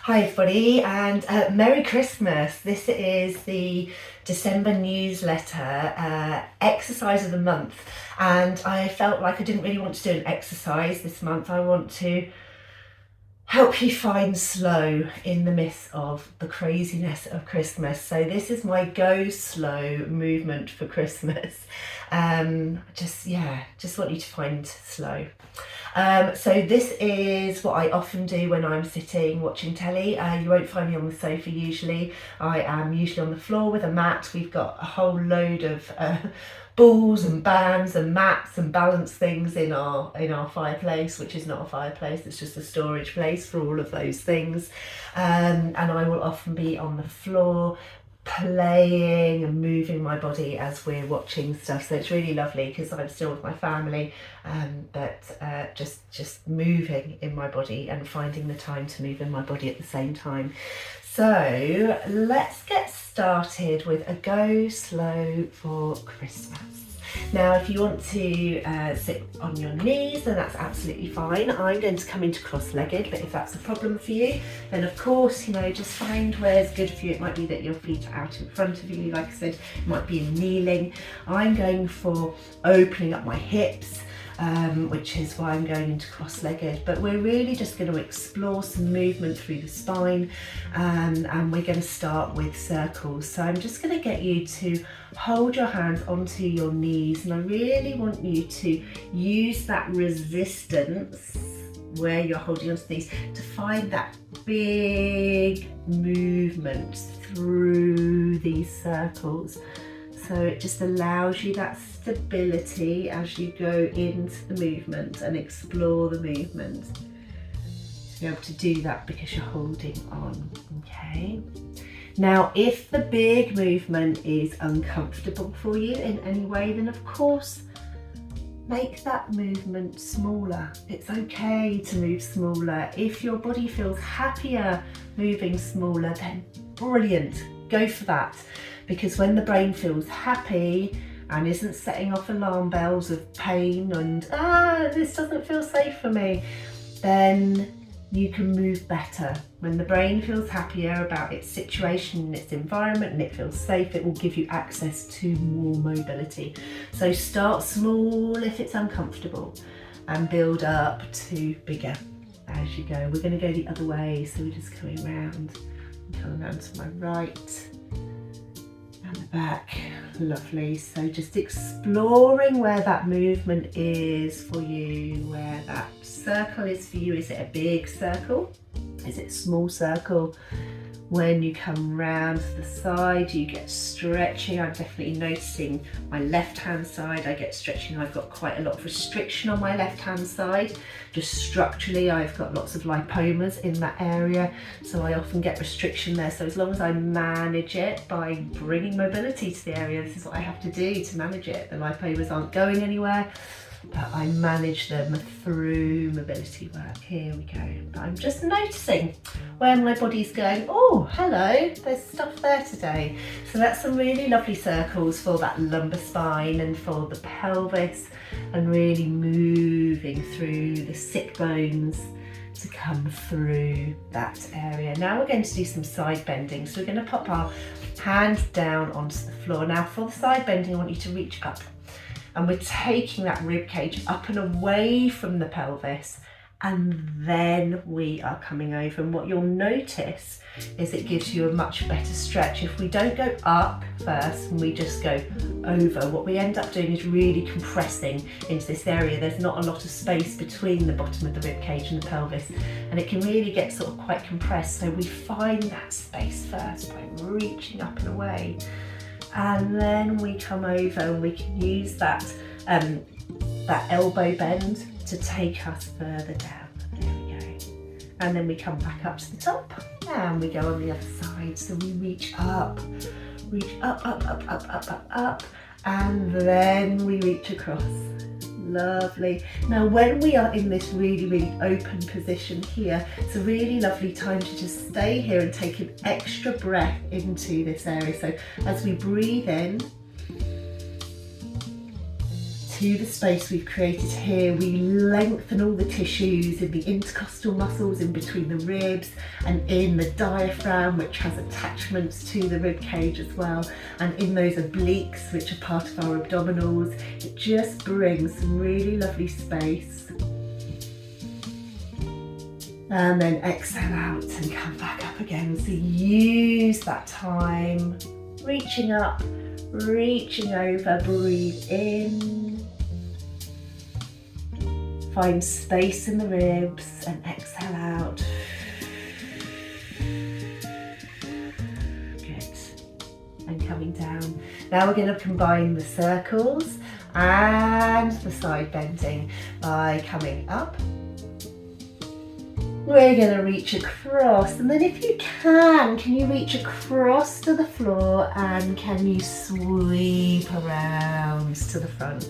Hi everybody, and Merry Christmas. This is the December newsletter exercise of the month, and I felt like I didn't really want to do an exercise this month. I want to help you find slow in the midst of the craziness of Christmas. So this is my go slow movement for Christmas. Just want you to find slow. So this is what I often do when I'm sitting watching telly. You won't find me on the sofa usually. I am usually on the floor with a mat. We've got a whole load of balls and bands and mats and balance things in our fireplace, which is not a fireplace, it's just a storage place for all of those things. And I will often be on the floor playing and moving my body as we're watching stuff, so it's really lovely because I'm still with my family, but just moving in my body and finding the time to move in my body at the same time. So let's get started with a go slow for Christmas. Now, if you want to sit on your knees, then that's absolutely fine. I'm going to come into cross-legged, but if that's a problem for you, then of course, just find where's good for you. It might be that your feet are out in front of you, like I said, it might be in kneeling. I'm going for opening up my hips, which is why I'm going into cross-legged, but we're really just going to explore some movement through the spine, and we're going to start with circles. So I'm just going to get you to hold your hands onto your knees, and I really want you to use that resistance where you're holding onto these to find that big movement through these circles. So it just allows you that stability as you go into the movement and explore the movement. To be able to do that because you're holding on, okay? Now, if the big movement is uncomfortable for you in any way, then of course, make that movement smaller. It's okay to move smaller. If your body feels happier moving smaller, then brilliant, go for that. Because when the brain feels happy and isn't setting off alarm bells of pain and, this doesn't feel safe for me, then you can move better. When the brain feels happier about its situation and its environment and it feels safe, it will give you access to more mobility. So start small if it's uncomfortable and build up to bigger as you go. We're going to go the other way, so we're just coming round to my right. And the back, lovely. So just exploring where that movement is for you, where that circle is for you. Is it a big circle? Is it a small circle? When you come round to the side, you get stretching. I'm definitely noticing my left hand side, I get stretching. I've got quite a lot of restriction on my left hand side. Just structurally, I've got lots of lipomas in that area, so I often get restriction there. So as long as I manage it by bringing mobility to the area, this is what I have to do to manage it. The lipomas aren't going anywhere, but I manage them through mobility work. Here we go. But I'm just noticing where my body's going, oh, hello, there's stuff there today. So that's some really lovely circles for that lumbar spine and for the pelvis, and really moving through the sit bones to come through that area. Now we're going to do some side bending. So we're going to pop our hands down onto the floor. Now for the side bending, I want you to reach up. And we're taking that rib cage up and away from the pelvis, and then we are coming over. And what you'll notice is it gives you a much better stretch. If we don't go up first and we just go over, what we end up doing is really compressing into this area. There's not a lot of space between the bottom of the rib cage and the pelvis, and it can really get sort of quite compressed. So we find that space first by reaching up and away. And then we come over and we can use that elbow bend to take us further down. There we go. And then we come back up to the top and we go on the other side. So we reach up, up, and then we reach across. Lovely. Now when we are in this really open position here, it's a really lovely time to just stay here and take an extra breath into this area. So as we breathe in, to the space we've created here. We lengthen all the tissues in the intercostal muscles in between the ribs and in the diaphragm, which has attachments to the rib cage as well, and in those obliques, which are part of our abdominals. It just brings some really lovely space. And then exhale out and come back up again. So use that time, reaching up, reaching over, breathe in. Find space in the ribs and exhale out. Good. And coming down. Now we're going to combine the circles and the side bending by coming up. We're going to reach across, and then if you can you reach across to the floor and can you sweep around to the front.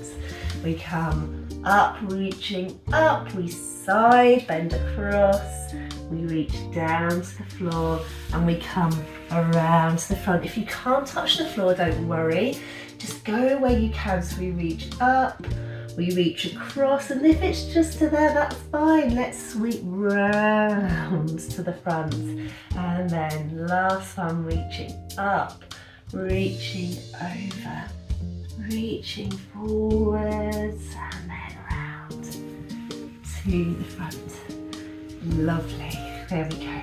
We come up, reaching up, we side bend across, we reach down to the floor and we come around to the front. If you can't touch the floor, don't worry, just go where you can. So we reach up, we reach across, and if it's just to there, that's fine. Let's sweep round to the front. And then last one, reaching up, reaching over, reaching forwards, and then round to the front. Lovely, there we go.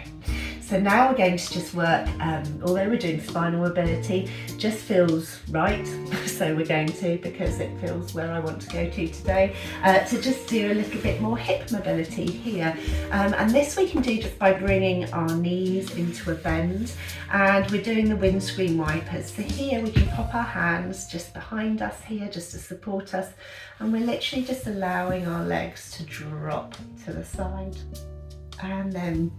So now we're going to just work, although we're doing spinal mobility, just feels right, so we're going to, because it feels where I want to go to today, to just do a little bit more hip mobility here. And this we can do just by bringing our knees into a bend, and we're doing the windscreen wipers. So here we can pop our hands just behind us here, just to support us, and we're literally just allowing our legs to drop to the side, and then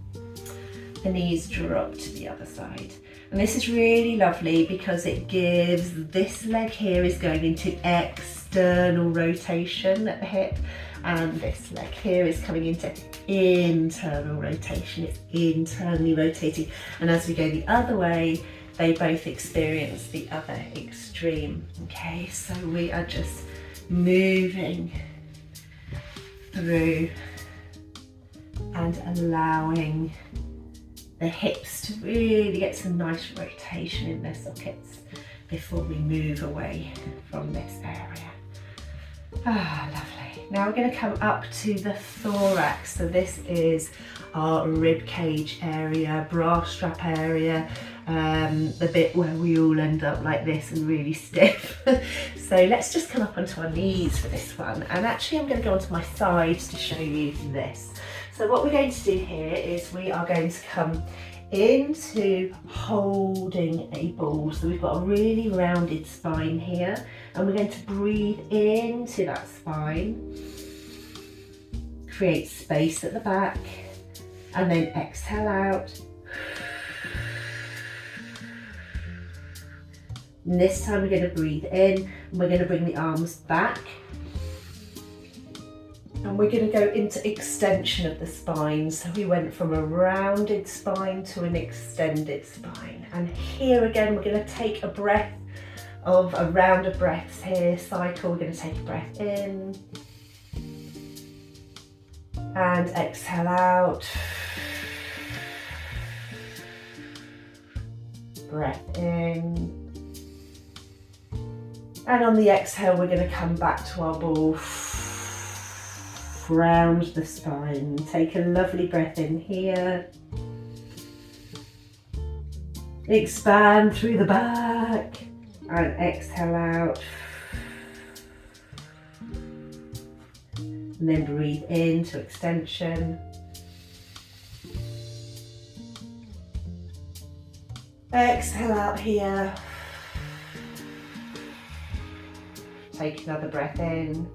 the knees drop to the other side. And this is really lovely because it gives, this leg here is going into external rotation at the hip, and this leg here is coming into internal rotation. It's internally rotating, and as we go the other way, they both experience the other extreme. Okay, so we are just moving through and allowing the hips to really get some nice rotation in their sockets before we move away from this area. Ah, lovely. Now we're going to come up to the thorax. So this is our rib cage area, bra strap area, the bit where we all end up like this and really stiff. So let's just come up onto our knees for this one. And actually I'm going to go onto my sides to show you this. So what we're going to do here is we are going to come into holding a ball. So we've got a really rounded spine here, and we're going to breathe into that spine, create space at the back, and then exhale out. And this time we're going to breathe in, and we're going to bring the arms back. And we're going to go into extension of the spine. So we went from a rounded spine to an extended spine. And here again, we're going to take a breath of a round of breaths here. Cycle, we're going to take a breath in. And exhale out. Breath in. And on the exhale, we're going to come back to our ball. Round the spine. Take a lovely breath in here. Expand through the back and exhale out. And then breathe into extension. Exhale out here. Take another breath in.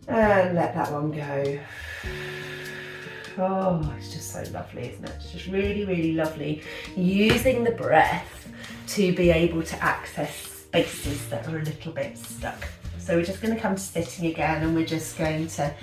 And let that one go. Oh, it's just so lovely, isn't it? It's just really, really lovely. Using the breath to be able to access spaces that are a little bit stuck. So we're just going to come to sitting again, and we're just going to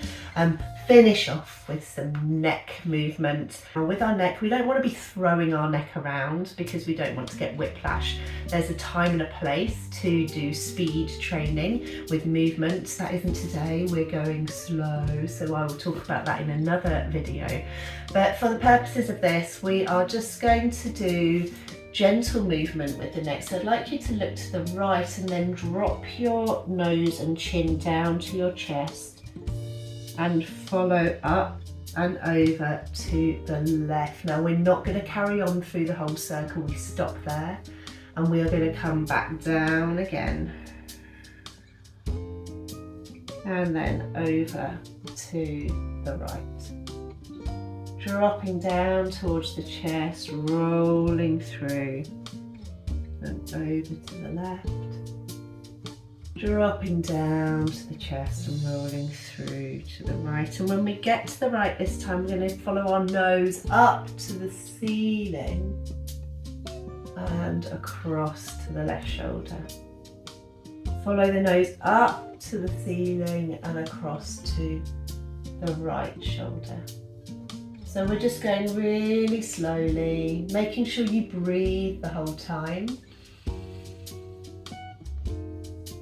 finish off with some neck movement. Now with our neck, we don't want to be throwing our neck around because we don't want to get whiplash. There's a time and a place to do speed training with movement. That isn't today, we're going slow, so I will talk about that in another video. But for the purposes of this, we are just going to do gentle movement with the neck. So I'd like you to look to the right and then drop your nose and chin down to your chest and follow up and over to the left. Now we're not going to carry on through the whole circle, we stop there and we are going to come back down again and then over to the right. Dropping down towards the chest, rolling through and over to the left. Dropping down to the chest and rolling through to the right. And when we get to the right this time, we're going to follow our nose up to the ceiling and across to the left shoulder. Follow the nose up to the ceiling and across to the right shoulder. So we're just going really slowly, making sure you breathe the whole time.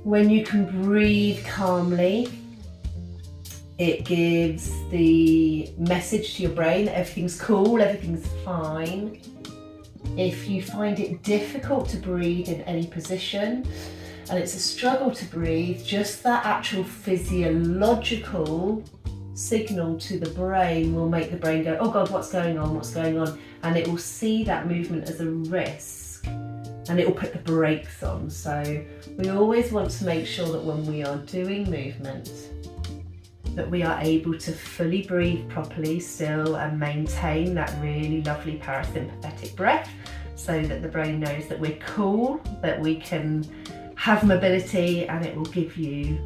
When you can breathe calmly, it gives the message to your brain that everything's cool, everything's fine. If you find it difficult to breathe in any position, and it's a struggle to breathe, just that actual physiological signal to the brain will make the brain go, oh God, what's going on, what's going on? And it will see that movement as a risk and it will put the brakes on. So we always want to make sure that when we are doing movement, that we are able to fully breathe properly still and maintain that really lovely parasympathetic breath so that the brain knows that we're cool, that we can have mobility, and it will give you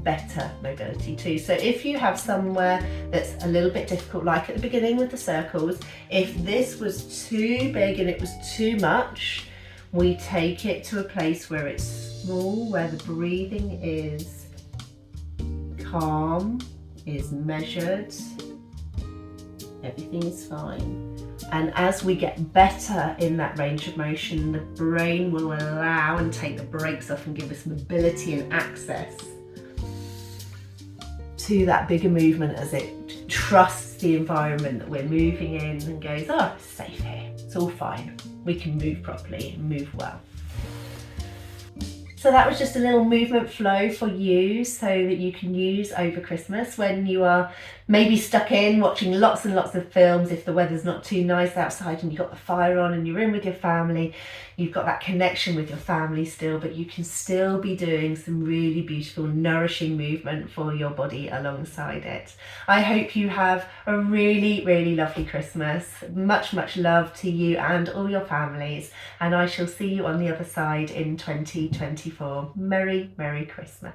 better mobility too. So if you have somewhere that's a little bit difficult, like at the beginning with the circles, if this was too big and it was too much, we take it to a place where it's small, where the breathing is calm, is measured, everything is fine. And as we get better in that range of motion, the brain will allow and take the brakes off and give us mobility and access to that bigger movement as it trusts the environment that we're moving in and goes, oh, it's safe here, it's all fine, we can move properly and move well. So that was just a little movement flow for you so that you can use over Christmas when you are maybe stuck in watching lots and lots of films. If the weather's not too nice outside and you've got the fire on and you're in with your family, you've got that connection with your family still, but you can still be doing some really beautiful, nourishing movement for your body alongside it. I hope you have a really, really lovely Christmas. Much, much love to you and all your families, and I shall see you on the other side in 2024. Merry, Merry Christmas.